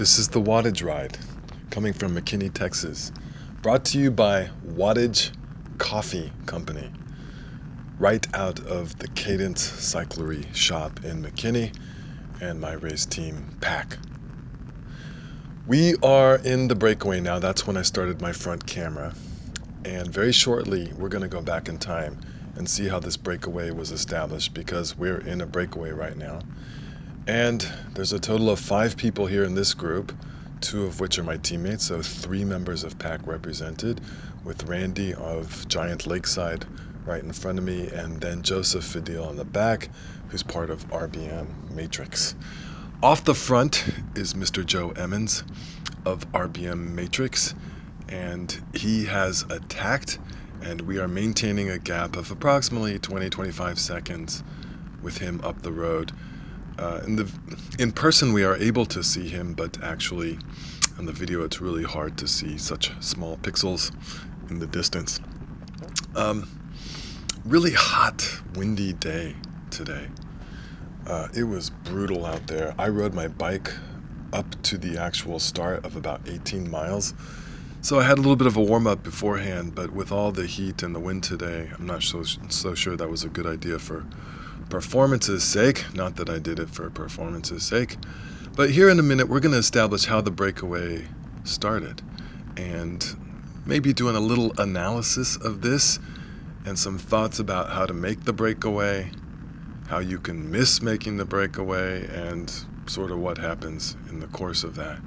This is the Wattage Ride, coming from McKinney, Texas, brought to you by Wattage Coffee Company, right out of the Cadence Cyclery shop in McKinney, and my race team, Pack. We are in the breakaway now. That's when I started my front camera, and very shortly we're going to go back in time and see how this breakaway was established, because we're in a breakaway right now. And there's a total of 5 people here in this group, 2 of which are my teammates, so 3 members of Pack represented, with Randy of Giant Lakeside right in front of me, and then Joseph Fidel on the back, who's part of RBM Matrix. Off the front is Mr. Joe Emmons of RBM Matrix, and he has attacked, and we are maintaining a gap of approximately 20-25 seconds with him up the road. In person we are able to see him, but actually on the video it's really hard to see such small pixels in the distance. Really hot, windy day today. It was brutal out there. I rode my bike up to the actual start of about 18 miles. So I had a little bit of a warm-up beforehand, but with all the heat and the wind today, I'm not so sure that was a good idea for performance's sake. Not that I did it for performance's sake. But here in a minute, we're going to establish how the breakaway started, and maybe doing a little analysis of this and some thoughts about how to make the breakaway, how you can miss making the breakaway, and sort of what happens in the course of that.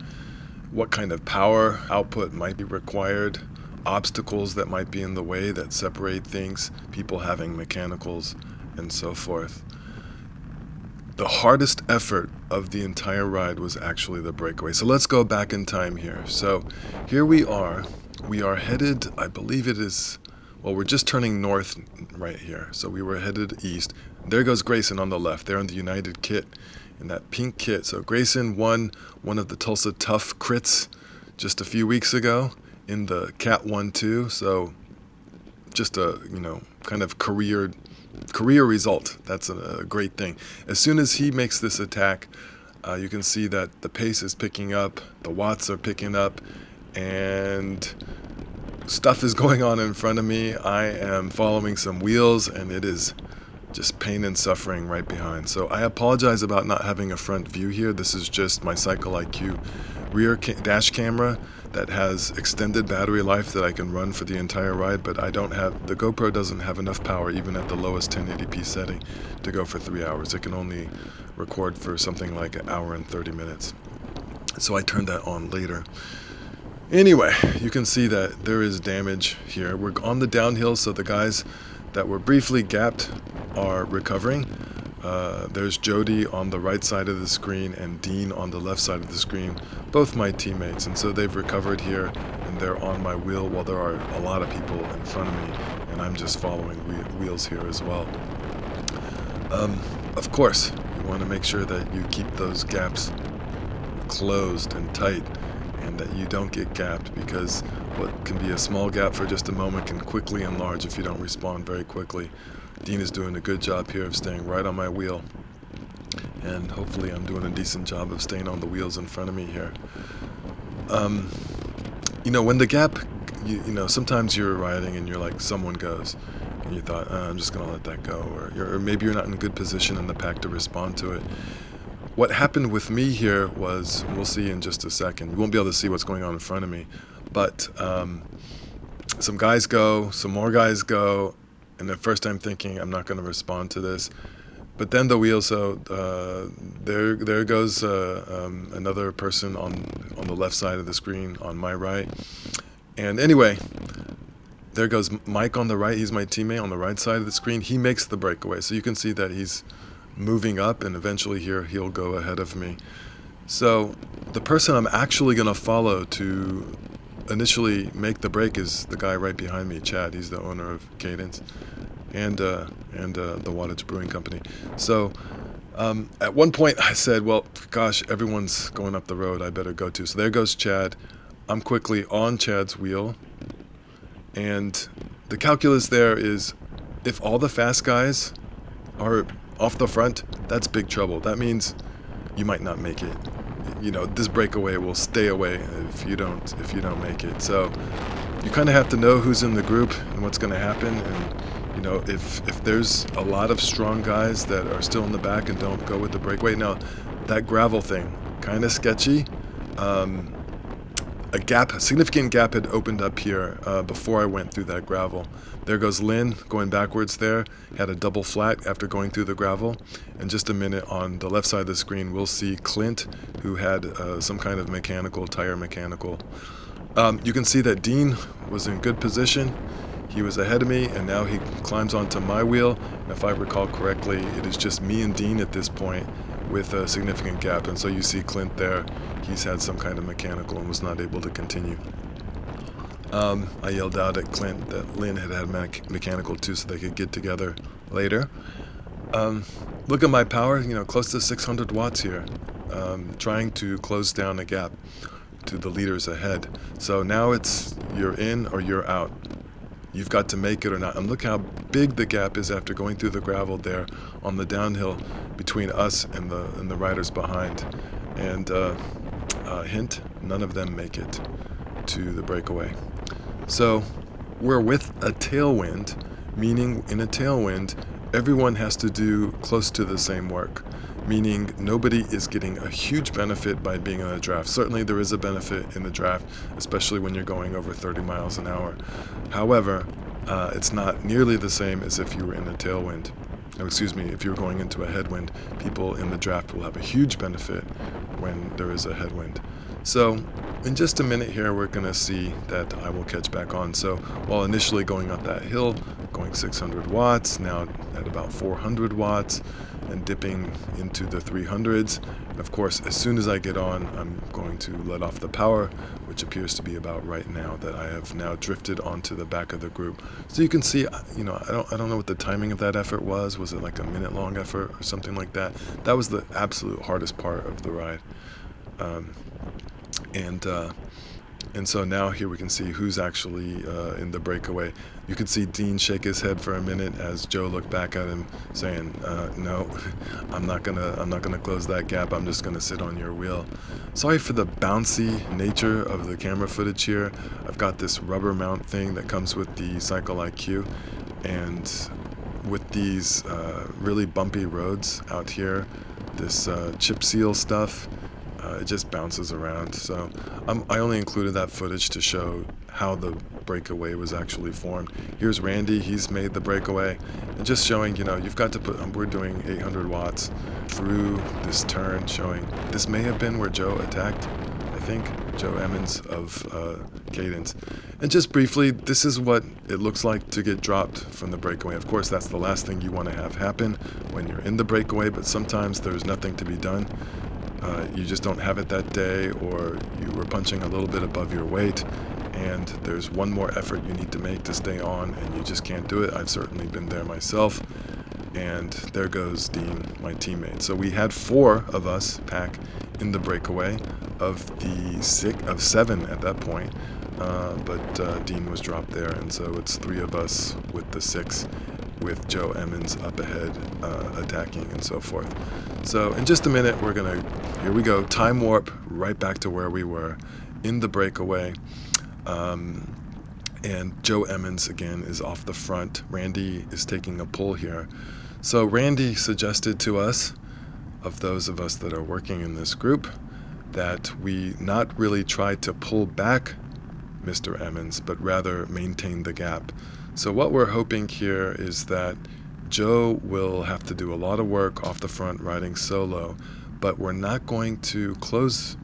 What kind of power output might be required, obstacles that might be in the way that separate things, people having mechanicals, and so forth. The hardest effort of the entire ride was actually the breakaway. So let's go back in time here. So here we are. We are headed, I believe it is, well, we're just turning north right here. So we were headed east. There goes Grayson on the left. They're in the United kit, in that pink kit. So Grayson won one of the Tulsa Tough crits just a few weeks ago in the Cat 1-2. So just a, kind of career result. That's a great thing. As soon as he makes this attack, you can see that the pace is picking up, the watts are picking up, and stuff is going on in front of me. I am following some wheels, and it is just pain and suffering right behind. So I apologize about not having a front view here. This is just my Cycle IQ rear dash camera that has extended battery life that I can run for the entire ride, but the GoPro doesn't have enough power, even at the lowest 1080p setting, to go for 3 hours. It can only record for something like 1 hour and 30 minutes. So I turned that on later. Anyway, you can see that there is damage here. We're on the downhill, so the guys that were briefly gapped are recovering. There's Jody on the right side of the screen and Dean on the left side of the screen, both my teammates, and so they've recovered here and they're on my wheel while there are a lot of people in front of me, and I'm just following wheels here as well. Of course, you want to make sure that you keep those gaps closed and tight, and that you don't get gapped, because what can be a small gap for just a moment can quickly enlarge if you don't respond very quickly. Dean is doing a good job here of staying right on my wheel, and hopefully I'm doing a decent job of staying on the wheels in front of me here. When the gap, sometimes you're riding and you're like, someone goes, and you thought, I'm just gonna let that go, or maybe you're not in a good position in the pack to respond to it. What happened with me here was, we'll see in just a second, you won't be able to see what's going on in front of me, but some guys go, some more guys go, and at first I'm thinking I'm not going to respond to this, but then the wheel, so there goes another person on the left side of the screen on my right, and anyway, there goes Mike on the right. He's my teammate on the right side of the screen. He makes the breakaway, so you can see that he's moving up, and eventually here he'll go ahead of me. So the person I'm actually going to follow to initially make the break is the guy right behind me, Chad. He's the owner of Cadence and the Wattage Brewing Company. So at one point I said, well, gosh, everyone's going up the road, I better go too. So there goes Chad. I'm quickly on Chad's wheel, and the calculus there is, if all the fast guys are off the front, that's big trouble. That means you might not make it. this breakaway will stay away if you don't make it. So you kind of have to know who's in the group and what's going to happen. And if there's a lot of strong guys that are still in the back and don't go with the breakaway. Now, that gravel thing, kind of sketchy. A significant gap had opened up here before I went through that gravel. There goes Lynn going backwards there, had a double flat after going through the gravel. In just a minute on the left side of the screen, we'll see Clint, who had some kind of tire mechanical. You can see that Dean was in good position. He was ahead of me, and now he climbs onto my wheel. If I recall correctly, it is just me and Dean at this point with a significant gap. And so you see Clint there. He's had some kind of mechanical and was not able to continue. I yelled out at Clint that Lynn had mechanical too, so they could get together later. Look at my power, close to 600 watts here, trying to close down a gap to the leaders ahead. So now it's you're in or you're out. You've got to make it or not. And look how big the gap is after going through the gravel there on the downhill between us and the riders behind. And hint, none of them make it to the breakaway. So we're with a tailwind, meaning in a tailwind, everyone has to do close to the same work, meaning nobody is getting a huge benefit by being in a draft. Certainly there is a benefit in the draft, especially when you're going over 30 miles an hour. However, it's not nearly the same as if you were in a tailwind. If you're going into a headwind, people in the draft will have a huge benefit when there is a headwind. So in just a minute here, we're going to see that I will catch back on. So while initially going up that hill, going 600 watts, now at about 400 watts, and dipping into the 300s. Of course, as soon as I get on, I'm going to let off the power, which appears to be about right now that I have now drifted onto the back of the group. So you can see, I don't know what the timing of that effort was. Was it like a minute-long effort or something like that? That was the absolute hardest part of the ride. And so now here we can see who's actually in the breakaway. You can see Dean shake his head for a minute as Joe looked back at him, saying, "No, I'm not gonna close that gap. I'm just gonna sit on your wheel." Sorry for the bouncy nature of the camera footage here. I've got this rubber mount thing that comes with the Cycle IQ, and with these really bumpy roads out here, this chip seal stuff. It just bounces around. So I only included that footage to show how the breakaway was actually formed. Here's Randy, he's made the breakaway, and just showing, you've got to we're doing 800 watts through this turn, showing this may have been where Joe attacked, I think, Joe Emmons of Cadence. And just briefly, this is what it looks like to get dropped from the breakaway. Of course, that's the last thing you want to have happen when you're in the breakaway, but sometimes there's nothing to be done. You just don't have it that day, or you were punching a little bit above your weight, and there's one more effort you need to make to stay on, and you just can't do it. I've certainly been there myself. And there goes Dean, my teammate. So we had 4 of us pack in the breakaway of seven at that point, but Dean was dropped there, and so it's 3 of us with the 6, with Joe Emmons up ahead attacking and so forth. So in just a minute, here we go, time warp right back to where we were in the breakaway. And Joe Emmons again is off the front. Randy is taking a pull here. So Randy suggested to us, of those of us that are working in this group, that we not really try to pull back Mr. Emmons, but rather maintain the gap. So what we're hoping here is that Joe will have to do a lot of work off the front riding solo, but we're not going to close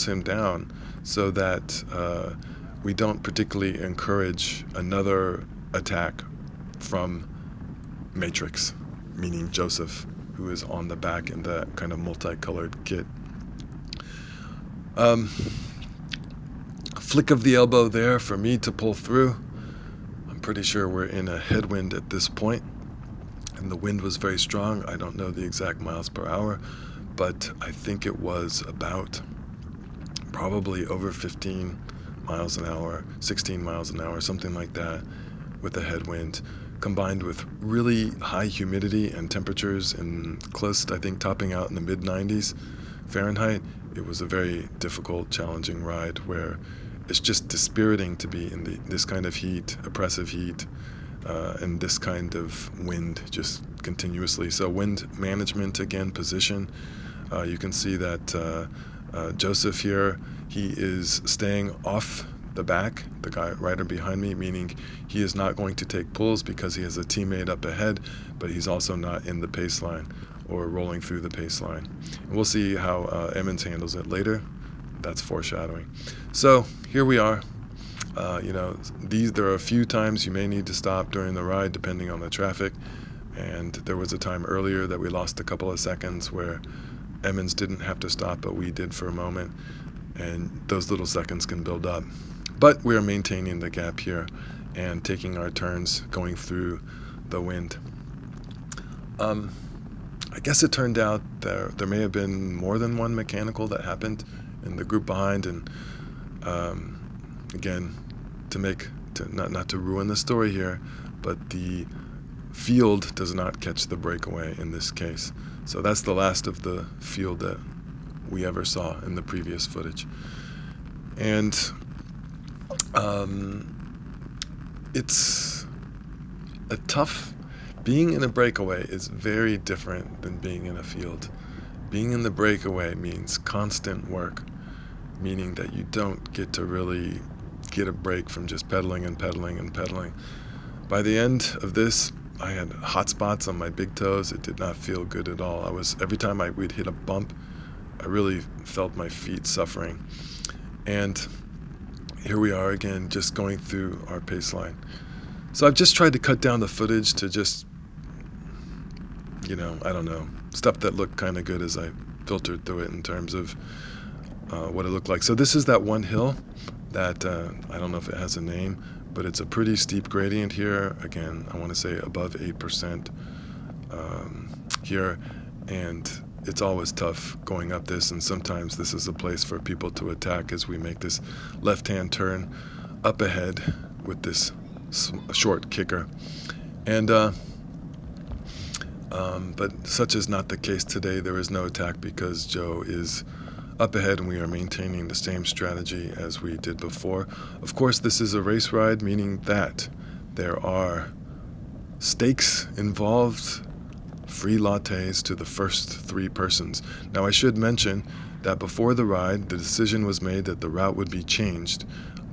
him down so that we don't particularly encourage another attack from Matrix, meaning Joseph, who is on the back in that kind of multicolored kit. Flick of the elbow there for me to pull through. I'm pretty sure we're in a headwind at this point, and the wind was very strong. I don't know the exact miles per hour, but I think it was about probably over 15 miles an hour, 16 miles an hour, something like that, with a headwind, combined with really high humidity and temperatures and close, I think, topping out in the mid-90s Fahrenheit. it was a very difficult, challenging ride where it's just dispiriting to be in this kind of heat, oppressive heat, and this kind of wind just continuously. So wind management again, position. You can see that Joseph here, he is staying off the back, the guy rider behind me, meaning he is not going to take pulls because he has a teammate up ahead, but he's also not in the pace line or rolling through the pace line. And we'll see how Emmons handles it later. That's foreshadowing. So here we are. There are a few times you may need to stop during the ride depending on the traffic. And there was a time earlier that we lost a couple of seconds where Emmons didn't have to stop, but we did for a moment. And those little seconds can build up. But we are maintaining the gap here and taking our turns going through the wind. I guess it turned out there may have been more than one mechanical that happened in the group behind. And again, not to ruin the story here, but the field does not catch the breakaway in this case. So that's the last of the field that we ever saw in the previous footage. And it's a tough. Being in a breakaway is very different than being in a field. Being in the breakaway means constant work, meaning that you don't get to really get a break from just pedaling and pedaling and pedaling. By the end of this, I had hot spots on my big toes. It did not feel good at all. Every time we'd hit a bump, I really felt my feet suffering. And here we are again, just going through our pace line. So I've just tried to cut down the footage to just, I don't know, stuff that looked kind of good as I filtered through it in terms of what it looked like. So this is that one hill that I don't know if it has a name, but it's a pretty steep gradient here. Again, I want to say above 8% here, and it's always tough going up this, and sometimes this is a place for people to attack as we make this left-hand turn up ahead with this short kicker. And but such is not the case today. There is no attack because Joe is up ahead and we are maintaining the same strategy as we did before. Of course, this is a race ride, meaning that there are stakes involved, free lattes to the first 3 persons. Now I should mention that before the ride, the decision was made that the route would be changed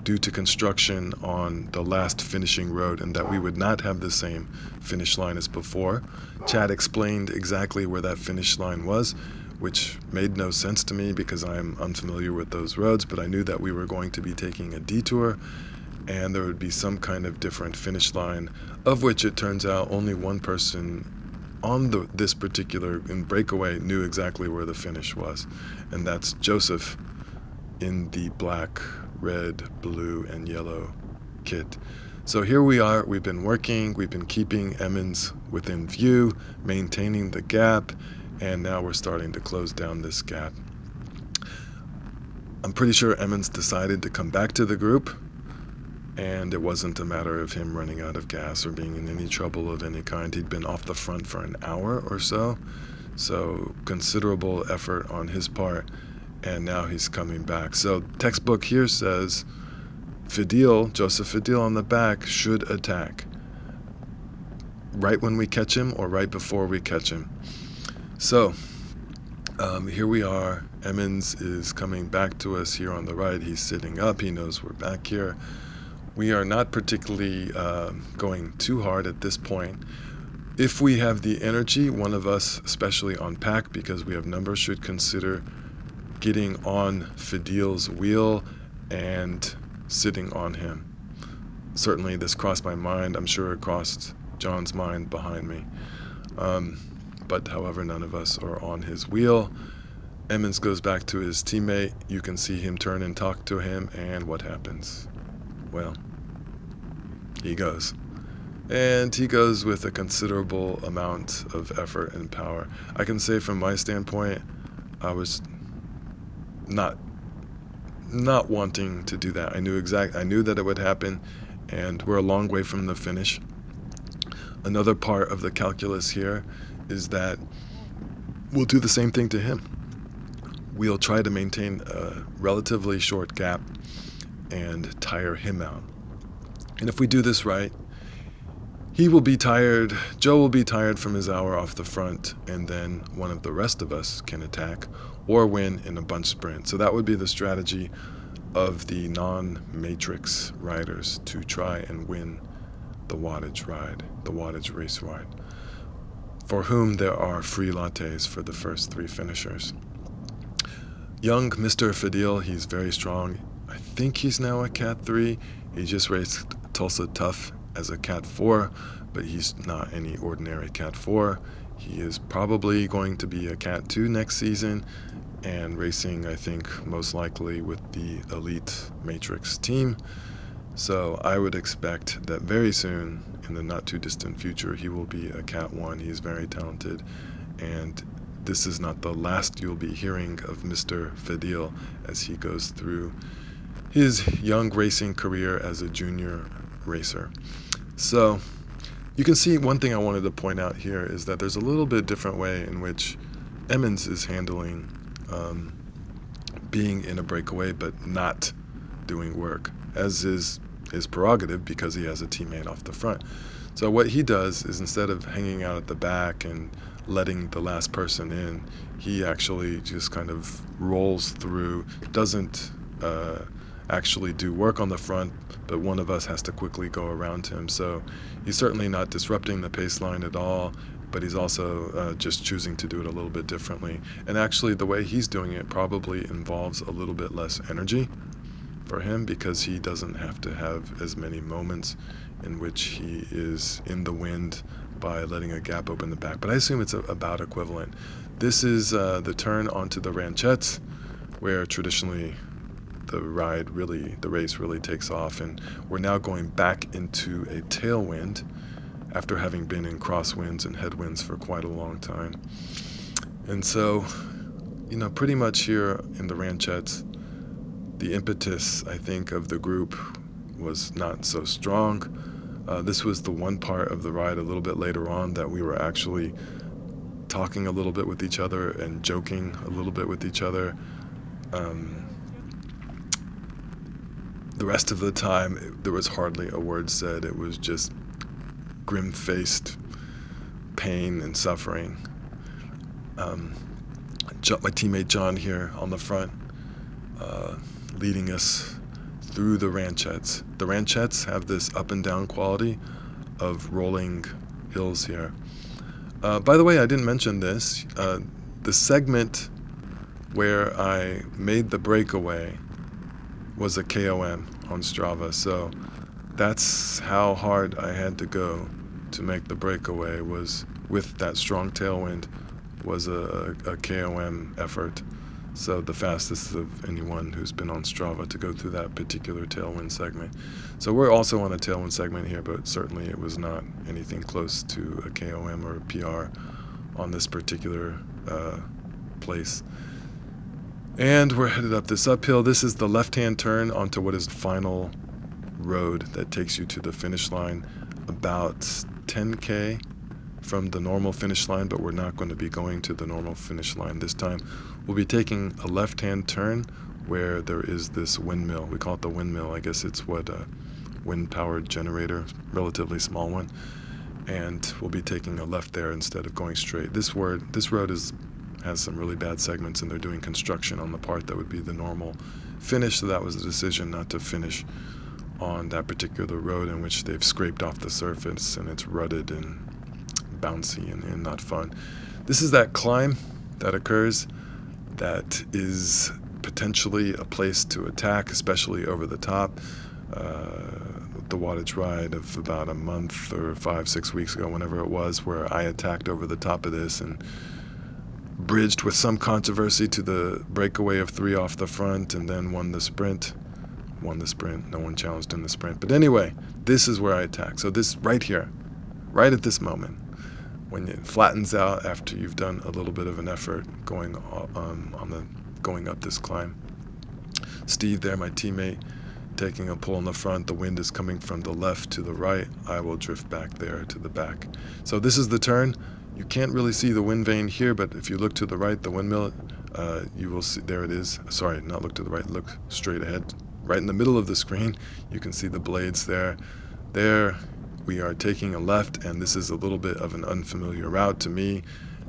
due to construction on the last finishing road and that we would not have the same finish line as before. Chad explained exactly where that finish line was, which made no sense to me because I'm unfamiliar with those roads, but I knew that we were going to be taking a detour and there would be some kind of different finish line, of which it turns out only one person on this particular breakaway knew exactly where the finish was, and that's Joseph in the black, red, blue, and yellow kit. So here we are. We've been working. We've been keeping Emmons within view, maintaining the gap, and now we're starting to close down this gap. I'm pretty sure Emmons decided to come back to the group, and it wasn't a matter of him running out of gas or being in any trouble of any kind. He'd been off the front for an hour or so considerable effort on his part, and now he's coming back. So textbook here says Joseph Fidel on the back should attack right when we catch him or right before we catch him. So here we are. Emmons is coming back to us here on the right. He's sitting up. He knows we're back here. We are not particularly going too hard at this point. If we have the energy, one of us, especially on pack, because we have numbers, should consider getting on Fidel's wheel and sitting on him. Certainly this crossed my mind. I'm sure it crossed John's mind behind me. But however, none of us are on his wheel. Emmons goes back to his teammate. You can see him turn and talk to him, and what happens? Well, he goes. And he goes with a considerable amount of effort and power. I can say from my standpoint, I was not wanting to do that. I knew that it would happen, and we're a long way from the finish. Another part of the calculus here is that we'll do the same thing to him. we'll try to maintain a relatively short gap and tire him out. And if we do this right, he will be tired, Joe will be tired from his hour off the front, and then one of the rest of us can attack or win in a bunch sprint. So that would be the strategy of the non-matrix riders to try and win the Wattage Ride, the Wattage Race Ride, for whom there are free lattes for the first 3 finishers. Young Mr. Fadil, he's very strong. I think he's now a Cat 3. He just raced Tulsa Tough as a Cat 4, but he's not any ordinary Cat 4. He is probably going to be a Cat 2 next season and racing, I think, most likely with the Elite Matrix team. So I would expect that very soon, in the not too distant future, he will be a Cat 1. He's very talented, and this is not the last you'll be hearing of Mr. Fadil as he goes through his young racing career as a junior racer. So you can see one thing I wanted to point out here is that there's a little bit different way in which Emmons is handling being in a breakaway but not doing work, as is his prerogative because he has a teammate off the front. So what he does is, instead of hanging out at the back and letting the last person in, he actually just kind of rolls through, doesn't actually do work on the front, but one of us has to quickly go around him. So he's certainly not disrupting the pace line at all, but he's also just choosing to do it a little bit differently. And actually, the way he's doing it probably involves a little bit less energy for him, because he doesn't have to have as many moments in which he is in the wind by letting a gap open the back. But I assume it's about equivalent. This is the turn onto the ranchettes, where traditionally the race really takes off, and we're now going back into a tailwind after having been in crosswinds and headwinds for quite a long time. And so, pretty much here in the ranchettes, the impetus, I think, of the group was not so strong. This was the one part of the ride a little bit later on that we were actually talking a little bit with each other and joking a little bit with each other. The rest of the time, there was hardly a word said. It was just grim-faced pain and suffering. My teammate John here on the front, leading us through the ranchettes. The ranchettes have this up and down quality of rolling hills here. By the way, I didn't mention this. The segment where I made the breakaway was a KOM on Strava, so that's how hard I had to go to make the breakaway, was with that strong tailwind, was a KOM effort. So the fastest of anyone who's been on Strava to go through that particular tailwind segment. So we're also on a tailwind segment here, but certainly it was not anything close to a KOM or a PR on this particular place. And we're headed up this uphill. This is the left-hand turn onto what is the final road that takes you to the finish line, about 10K from the normal finish line, but we're not going to be going to the normal finish line this time. We'll be taking a left-hand turn where there is this windmill. We call it the windmill. I guess it's what a wind-powered generator, relatively small one. And we'll be taking a left there instead of going straight. This road has some really bad segments, and they're doing construction on the part that would be the normal finish, so that was a decision not to finish on that particular road, in which they've scraped off the surface and it's rutted and bouncy and not fun. This is that climb that occurs that is potentially a place to attack, especially over the top. The Wattage Ride of about a month or 5-6 weeks ago, whenever it was, where I attacked over the top of this and bridged with some controversy to the breakaway of 3 off the front, and then won the sprint. No one challenged in the sprint. But anyway, this is where I attack. So this right here, right at this moment, when it flattens out after you've done a little bit of an effort going up this climb. Steve there, my teammate, taking a pull on the front. The wind is coming from the left to the right. I will drift back there to the back. So this is the turn. You can't really see the wind vane here, but if you look to the right, the windmill You will see, there it is. Sorry, not look to the right, look straight ahead. Right in the middle of the screen, you can see the blades there. There, we are taking a left, and this is a little bit of an unfamiliar route to me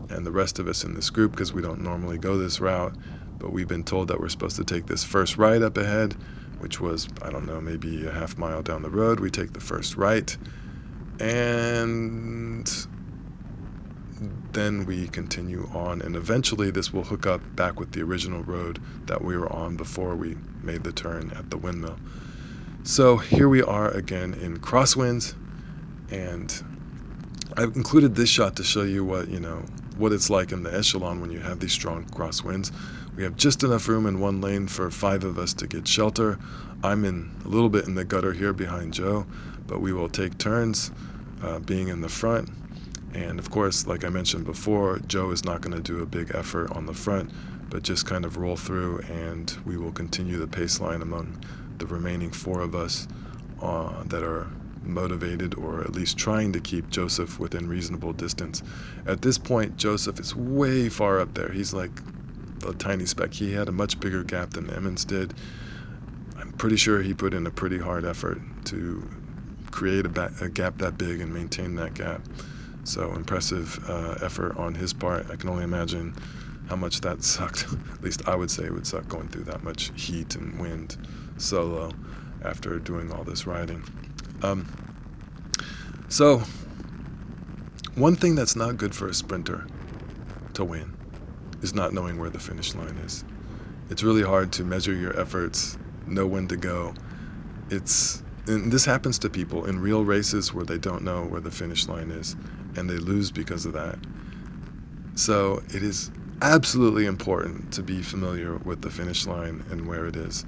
and the rest of us in this group because we don't normally go this route, but we've been told that we're supposed to take this first right up ahead, which was, I don't know, maybe a half mile down the road. We take the first right, and then we continue on, and eventually this will hook up back with the original road that we were on before we made the turn at the windmill. So here we are again in crosswinds, and I've included this shot to show you what it's like in the echelon when you have these strong crosswinds. We have just enough room in one lane for 5 of us to get shelter. I'm in a little bit in the gutter here behind Joe, but we will take turns being in the front. And of course, like I mentioned before, Joe is not going to do a big effort on the front, but just kind of roll through, and we will continue the pace line among the remaining 4 of us that are motivated, or at least trying to keep Joseph within reasonable distance. At this point, Joseph is way far up there. He's like a tiny speck. He had a much bigger gap than Emmons did. I'm pretty sure he put in a pretty hard effort to create a gap that big and maintain that gap. So impressive effort on his part. I can only imagine how much that sucked. At least I would say it would suck going through that much heat and wind solo after doing all this riding. So one thing that's not good for a sprinter to win is not knowing where the finish line is. It's really hard to measure your efforts, know when to go. And this happens to people in real races where they don't know where the finish line is, and they lose because of that. So it is absolutely important to be familiar with the finish line and where it is.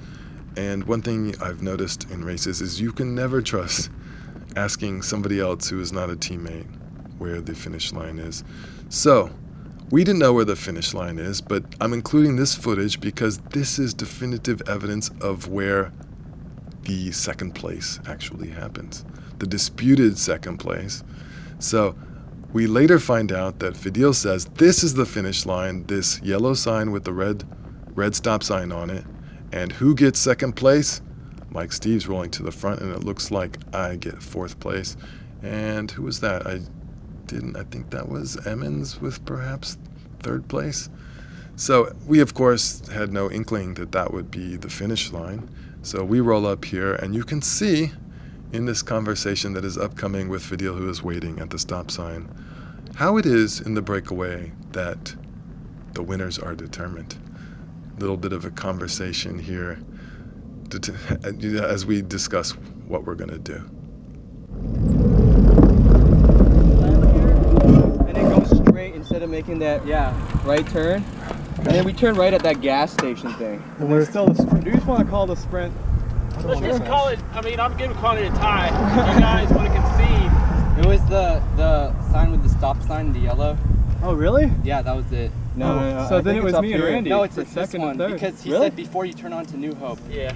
And one thing I've noticed in races is you can never trust asking somebody else who is not a teammate where the finish line is. So we didn't know where the finish line is, but I'm including this footage because this is definitive evidence of where the second place actually happens, the disputed second place. So we later find out that Fidel says this is the finish line, this yellow sign with the red stop sign on it, and who gets second place? Mike Steve's rolling to the front, and it looks like I get 4th place. And who was that? I think that was Emmons with perhaps 3rd place. So we, of course, had no inkling that that would be the finish line. So we roll up here, and you can see in this conversation that is upcoming with Fidel, who is waiting at the stop sign, how it is in the breakaway that the winners are determined. A little bit of a conversation here as we discuss what we're going to do. And then go straight instead of making that right turn. And then we turn right at that gas station thing. And we're still the sprint. Do you just want to call the sprint? Let's just call it, I'm good with calling it a tie. You guys want to concede. It was the sign with the stop sign, the yellow. Oh, really? Yeah, that was it. No. So then it was me and Randy. No, it's for this second one and third. because he Really? said before you turn on to New Hope. Yeah.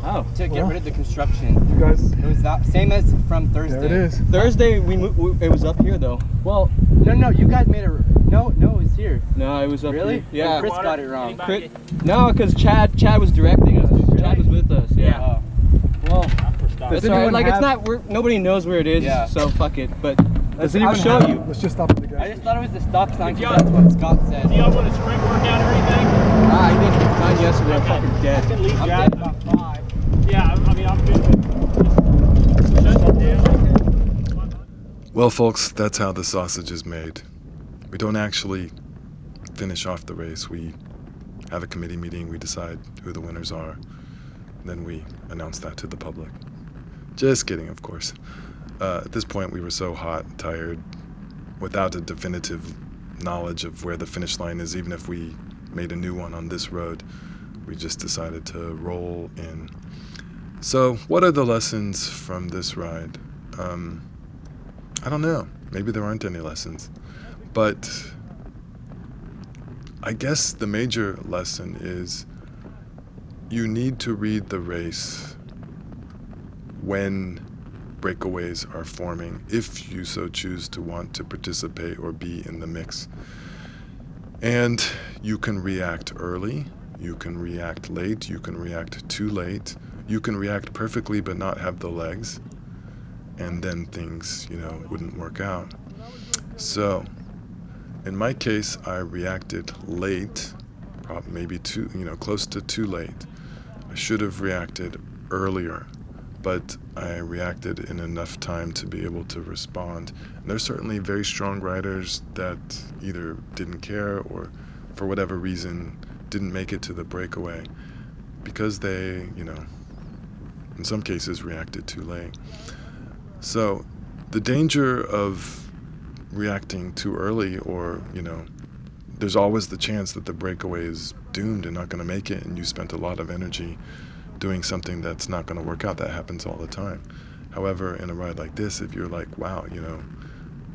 Oh. To get rid of the construction. You guys. It was that same as from Thursday. There it is. Thursday it was up here though. Well, No, you guys made it. No, it was here. No, it was up Really? here. Yeah. Chris got it wrong. No, because Chad was directing us. Chad was with us. Yeah. Oh. well. That's alright. Like it's not. Nobody knows where it is. Yeah. So fuck it. But I'll show you. Let's just stop at the gas. I just thought it was the stop sign because that's what Scott said. Do y'all want a sprint workout or anything? I didn't get mine yesterday. I'm fucking I dead. can leave I'm Jack dead. about 5. Yeah, I'm good with it. Shut it down. Well, folks, that's how the sausage is made. We don't actually finish off the race. We have a committee meeting, we decide who the winners are, then we announce that to the public. Just kidding, of course. At this point, we were so hot and tired, without a definitive knowledge of where the finish line is, even if we made a new one on this road, we just decided to roll in. So, what are the lessons from this ride? I don't know. Maybe there aren't any lessons. But I guess the major lesson is you need to read the race when breakaways are forming, if you so choose to want to participate or be in the mix. And you can react early, you can react late, you can react too late, you can react perfectly but not have the legs, and then things, wouldn't work out. So, in my case, I reacted late, probably maybe close to too late. I should have reacted earlier, but I reacted in enough time to be able to respond. And there's certainly very strong riders that either didn't care or, for whatever reason, didn't make it to the breakaway because they, in some cases reacted too late. So the danger of reacting too early, or, there's always the chance that the breakaway is doomed and not going to make it, and you spent a lot of energy doing something that's not going to work out. That happens all the time. However, in a ride like this, if you're like, wow,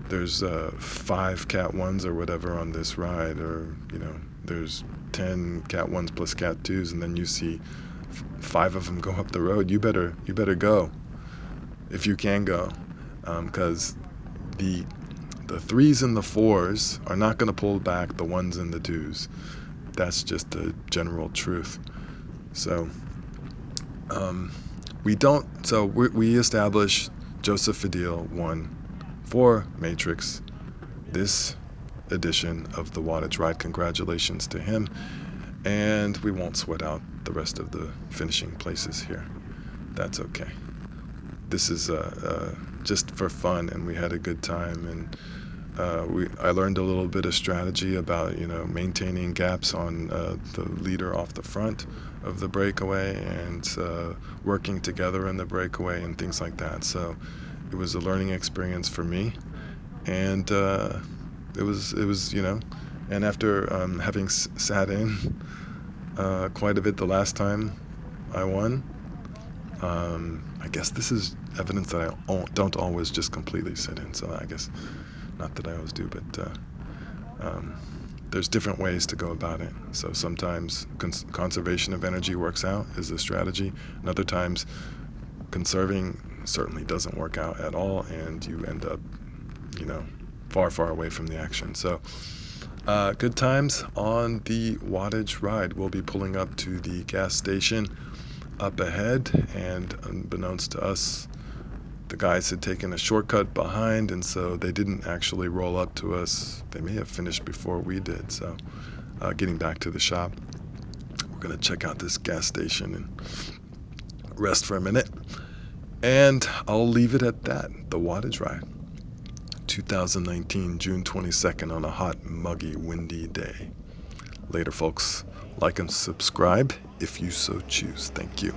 there's 5 Cat 1s or whatever on this ride, or, there's 10 Cat 1s plus Cat 2s, and then you see 5 of them go up the road, you better go if you can go, because the 3s and the 4s are not going to pull back the 1s and the 2s. That's just the general truth. So we establish Joseph Fadil won for Matrix this edition of the Wattage Ride. Congratulations to him, and we won't sweat out the rest of the finishing places here. That's okay. This is just for fun, and we had a good time, and I learned a little bit of strategy about maintaining gaps on the leader off the front of the breakaway, and working together in the breakaway and things like that. So it was a learning experience for me, and it was and after having sat in quite a bit the last time I won, I guess this is evidence that I don't always just completely sit in. So I guess, not that I always do, but there's different ways to go about it. So sometimes conservation of energy works out as a strategy, and other times conserving certainly doesn't work out at all, and you end up, far, far away from the action. So good times on the Wattage Ride. We'll be pulling up to the gas station up ahead, and unbeknownst to us, the guys had taken a shortcut behind, and so they didn't actually roll up to us. They may have finished before we did. So getting back to the shop, we're going to check out this gas station and rest for a minute, and I'll leave it at that. The Wattage Ride, 2019, June 22nd, on a hot, muggy, windy day. Later, folks. Like and subscribe if you so choose. Thank you.